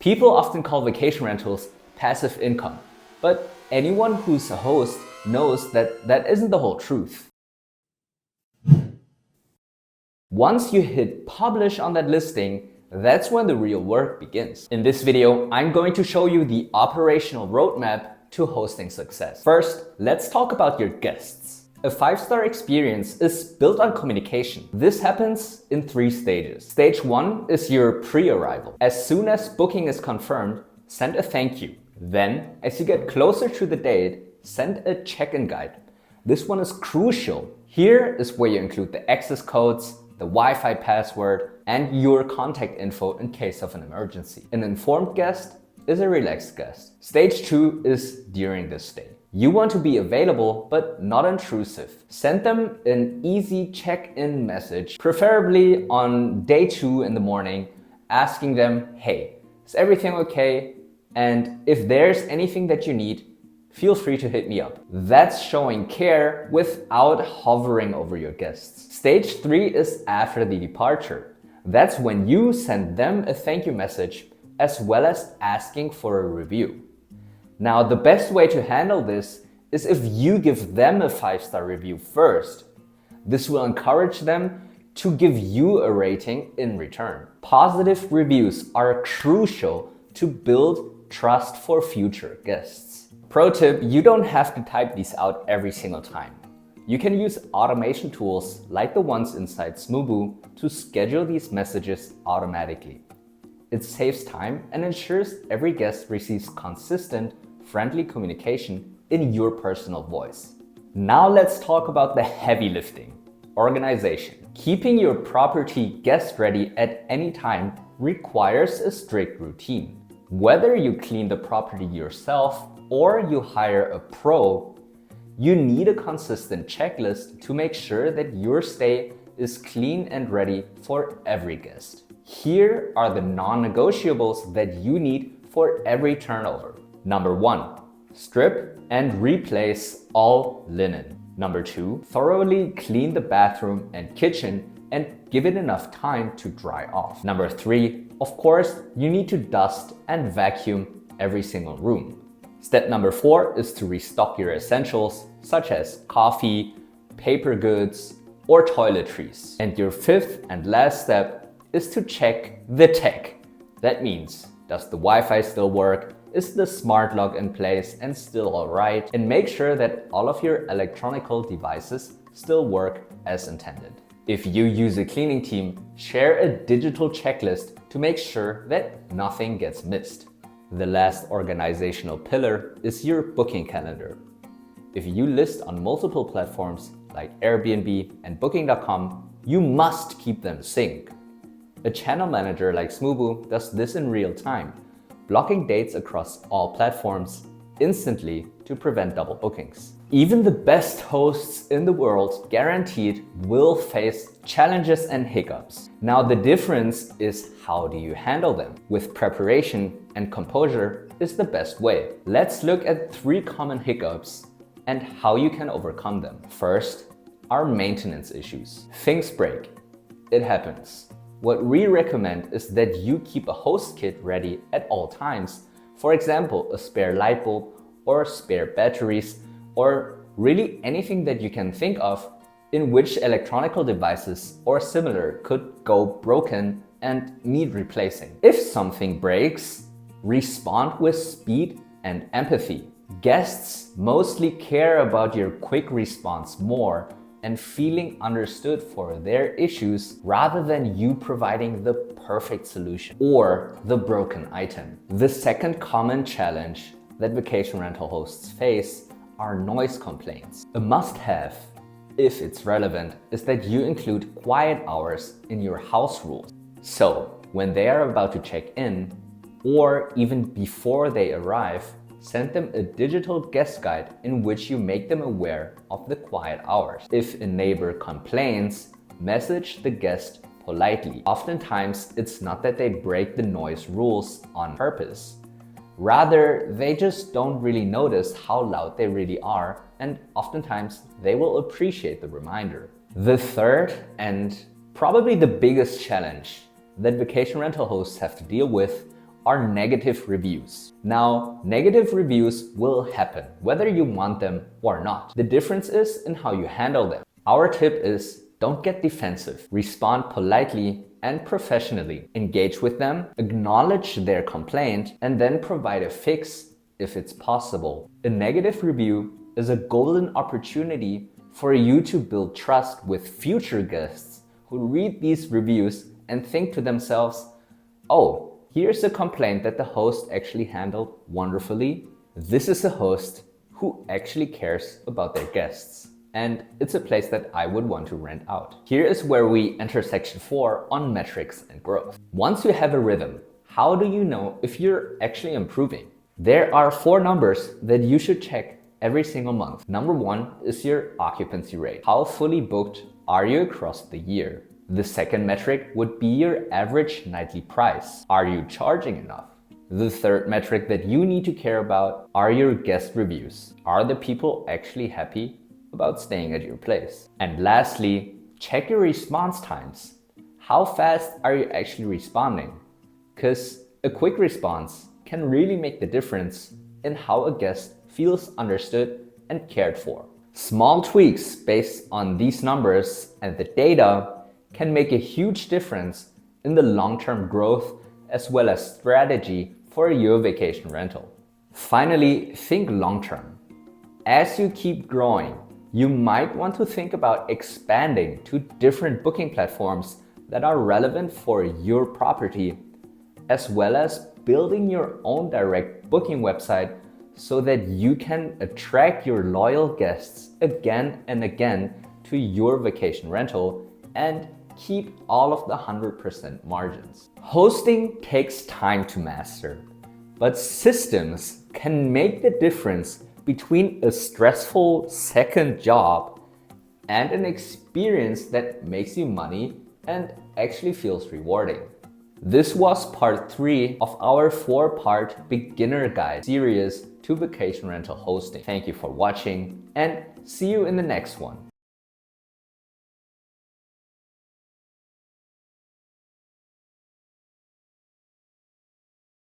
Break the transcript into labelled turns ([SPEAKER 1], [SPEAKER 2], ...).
[SPEAKER 1] People often call vacation rentals passive income, but anyone who's a host knows that that isn't the whole truth. Once you hit publish on that listing, that's when the real work begins. In this video, I'm going to show you the operational roadmap to hosting success. First, let's talk about your guests. A 5-star experience is built on communication. This happens in 3 stages. Stage 1 is your pre-arrival. As soon as booking is confirmed, send a thank you. Then, as you get closer to the date, send a check-in guide. This one is crucial. Here is where you include the access codes, the Wi-Fi password, and your contact info in case of an emergency. An informed guest is a relaxed guest. Stage 2 is during this stay. You want to be available, but not intrusive. Send them an easy check-in message, preferably on day 2 in the morning, asking them, hey, is everything okay? And if there's anything that you need, feel free to hit me up. That's showing care without hovering over your guests. Stage 3 is after the departure. That's when you send them a thank you message as well as asking for a review. Now, the best way to handle this is if you give them a 5-star review first. This will encourage them to give you a rating in return. Positive reviews are crucial to build trust for future guests. Pro tip, you don't have to type these out every single time. You can use automation tools like the ones inside Smoobu to schedule these messages automatically. It saves time and ensures every guest receives consistent, friendly communication in your personal voice. Now let's talk about the heavy lifting, organization. Keeping your property guest ready at any time requires a strict routine. Whether you clean the property yourself or you hire a pro, you need a consistent checklist to make sure that your stay is clean and ready for every guest. Here are the non-negotiables that you need for every turnover. Number 1, strip and replace all linen. Number 2, thoroughly clean the bathroom and kitchen and give it enough time to dry off. Number 3, of course, you need to dust and vacuum every single room. Step number 4 is to restock your essentials such as coffee, paper goods, or toiletries. And your 5th and last step is to check the tech. That means, does the Wi-Fi still work? Is the smart lock in place and still alright? And make sure that all of your electronic devices still work as intended. If you use a cleaning team, share a digital checklist to make sure that nothing gets missed. The last organizational pillar is your booking calendar. If you list on multiple platforms like Airbnb and Booking.com, you must keep them synced. A channel manager like Smoobu does this in real time, blocking dates across all platforms instantly to prevent double bookings. Even the best hosts in the world guaranteed will face challenges and hiccups. Now the difference is how do you handle them? With preparation and composure is the best way. Let's look at 3 common hiccups and how you can overcome them. First, are maintenance issues. Things break. It happens. What we recommend is that you keep a host kit ready at all times. For example, a spare light bulb or spare batteries, or really anything that you can think of in which electronic devices or similar could go broken and need replacing. If something breaks, respond with speed and empathy. Guests mostly care about your quick response more and feeling understood for their issues rather than you providing the perfect solution or the broken item. The second common challenge that vacation rental hosts face are noise complaints. A must-have, if it's relevant, is that you include quiet hours in your house rules. So when they are about to check in, or even before they arrive, send them a digital guest guide in which you make them aware of the quiet hours. If a neighbor complains, message the guest politely. Oftentimes, it's not that they break the noise rules on purpose. Rather, they just don't really notice how loud they really are, and oftentimes they will appreciate the reminder. The third and probably the biggest challenge that vacation rental hosts have to deal with are negative reviews. Now, negative reviews will happen, whether you want them or not. The difference is in how you handle them. Our tip is don't get defensive. Respond politely and professionally. Engage with them, acknowledge their complaint, and then provide a fix if it's possible. A negative review is a golden opportunity for you to build trust with future guests who read these reviews and think to themselves, oh, here's a complaint that the host actually handled wonderfully. This is a host who actually cares about their guests. And it's a place that I would want to rent out. Here is where we enter section 4 on metrics and growth. Once you have a rhythm, how do you know if you're actually improving? There are 4 numbers that you should check every single month. Number 1 is your occupancy rate. How fully booked are you across the year? The second metric would be your average nightly price. Are you charging enough? The third metric that you need to care about are your guest reviews. Are the people actually happy about staying at your place? And lastly, check your response times. How fast are you actually responding? Because a quick response can really make the difference in how a guest feels understood and cared for. Small tweaks based on these numbers and the data can make a huge difference in the long-term growth as well as strategy for your vacation rental. Finally, think long-term. As you keep growing, you might want to think about expanding to different booking platforms that are relevant for your property, as well as building your own direct booking website so that you can attract your loyal guests again and again to your vacation rental and keep all of the 100% margins. Hosting takes time to master, but systems can make the difference between a stressful second job and an experience that makes you money and actually feels rewarding. This was part 3 of our 4-part beginner guide series to vacation rental hosting. Thank you for watching and see you in the next one.